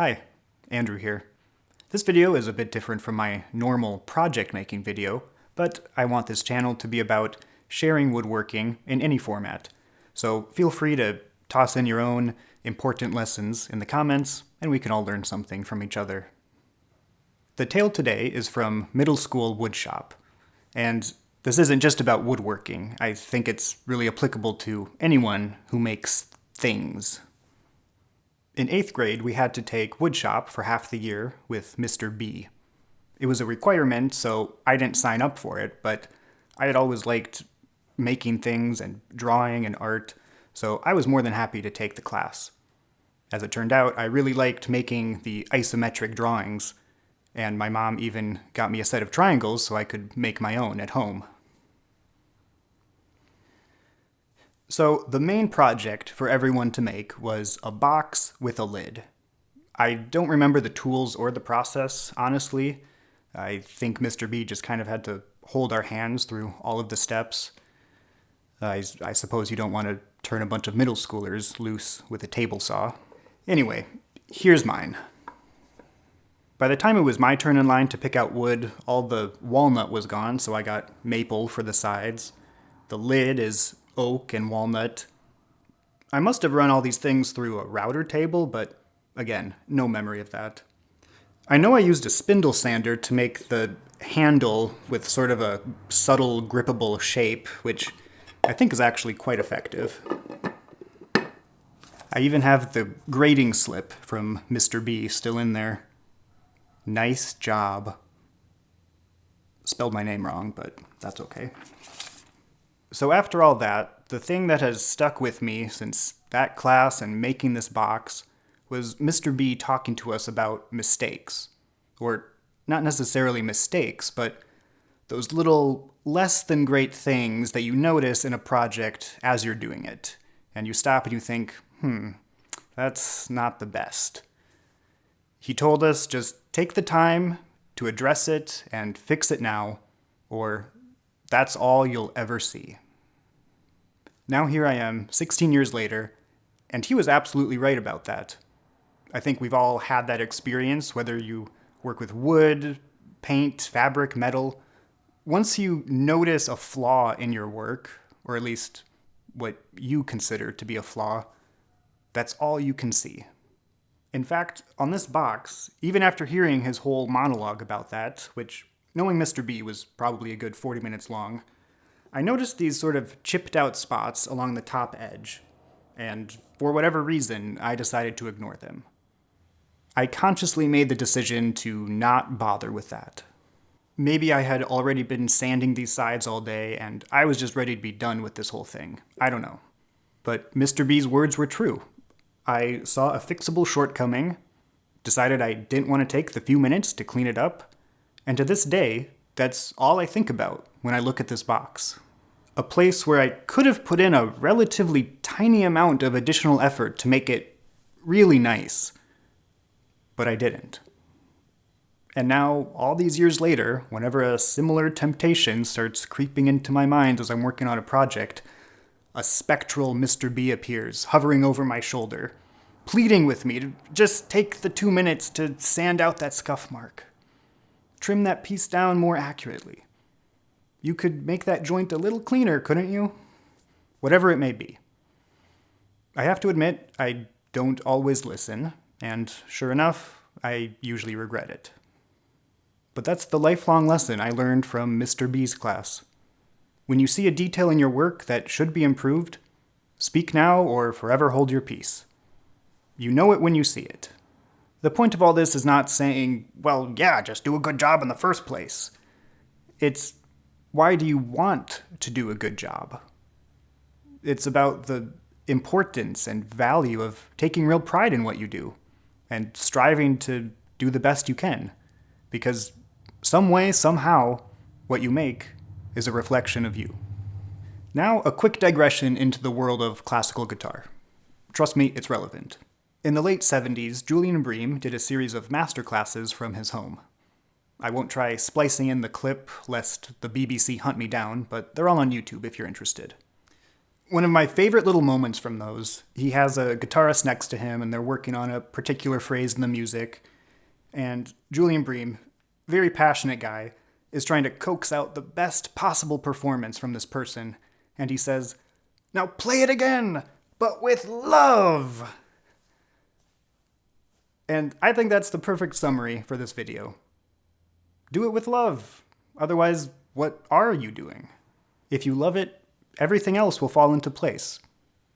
Hi, Andrew here. This video is a bit different from my normal project making video, but I want this channel to be about sharing woodworking in any format. So feel free to toss in your own important lessons in the comments, and we can all learn something from each other. The tale today is from middle school woodshop, and this isn't just about woodworking. I think it's really applicable to anyone who makes things. In 8th grade, we had to take woodshop for half the year with Mr. B. It was a requirement, so I didn't sign up for it, but I had always liked making things and drawing and art, so I was more than happy to take the class. As it turned out, I really liked making the isometric drawings, and my mom even got me a set of triangles so I could make my own at home. So the main project for everyone to make was a box with a lid. I don't remember the tools or the process, honestly. I think Mr. B just kind of had to hold our hands through all of the steps. I suppose you don't want to turn a bunch of middle schoolers loose with a table saw. Anyway, here's mine. By the time it was my turn in line to pick out wood, all the walnut was gone, so I got maple for the sides. The lid is oak and walnut. I must have run all these things through a router table, but again, no memory of that. I know I used a spindle sander to make the handle with sort of a subtle grippable shape, which I think is actually quite effective. I even have the grading slip from Mr. B still in there. Nice job. Spelled my name wrong, but that's okay. So after all that, the thing that has stuck with me since that class and making this box was Mr. B talking to us about mistakes. Or not necessarily mistakes, but those little less than great things that you notice in a project as you're doing it. And you stop and you think, that's not the best. He told us just take the time to address it and fix it now, or that's all you'll ever see. Now here I am, 16 years later, and he was absolutely right about that. I think we've all had that experience, whether you work with wood, paint, fabric, metal. Once you notice a flaw in your work, or at least what you consider to be a flaw, that's all you can see. In fact, on this box, even after hearing his whole monologue about that, which, knowing Mr. B, was probably a good 40 minutes long, I noticed these sort of chipped out spots along the top edge, and for whatever reason, I decided to ignore them. I consciously made the decision to not bother with that. Maybe I had already been sanding these sides all day, and I was just ready to be done with this whole thing. I don't know. But Mr. B's words were true. I saw a fixable shortcoming, decided I didn't want to take the few minutes to clean it up, and to this day, that's all I think about when I look at this box. A place where I could have put in a relatively tiny amount of additional effort to make it really nice, but I didn't. And now, all these years later, whenever a similar temptation starts creeping into my mind as I'm working on a project, a spectral Mr. B appears, hovering over my shoulder, pleading with me to just take the 2 minutes to sand out that scuff mark. Trim that piece down more accurately. You could make that joint a little cleaner, couldn't you? Whatever it may be. I have to admit, I don't always listen, and sure enough, I usually regret it. But that's the lifelong lesson I learned from Mr. B's class. When you see a detail in your work that should be improved, speak now or forever hold your peace. You know it when you see it. The point of all this is not saying, well, yeah, just do a good job in the first place. It's, why do you want to do a good job? It's about the importance and value of taking real pride in what you do and striving to do the best you can. Because some way, somehow, what you make is a reflection of you. Now, a quick digression into the world of classical guitar. Trust me, it's relevant. In the late 70s, Julian Bream did a series of masterclasses from his home. I won't try splicing in the clip lest the BBC hunt me down, but they're all on YouTube if you're interested. One of my favorite little moments from those, he has a guitarist next to him and they're working on a particular phrase in the music. And Julian Bream, very passionate guy, is trying to coax out the best possible performance from this person. And he says, "Now play it again, but with love." And I think that's the perfect summary for this video. Do it with love. Otherwise, what are you doing? If you love it, everything else will fall into place.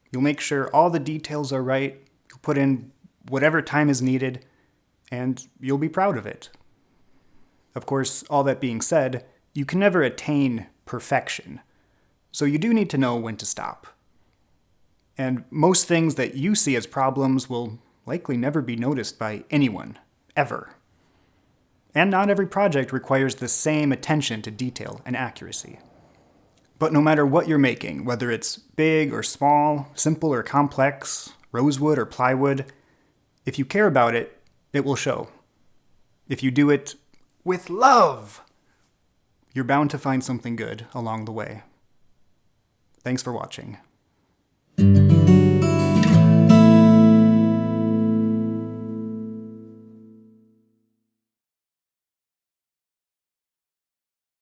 You'll make sure all the details are right, you'll put in whatever time is needed, and you'll be proud of it. Of course, all that being said, you can never attain perfection, so you do need to know when to stop. And most things that you see as problems will likely never be noticed by anyone, ever. And not every project requires the same attention to detail and accuracy. But no matter what you're making, whether it's big or small, simple or complex, rosewood or plywood, if you care about it, it will show. If you do it with love, you're bound to find something good along the way. Thanks for watching.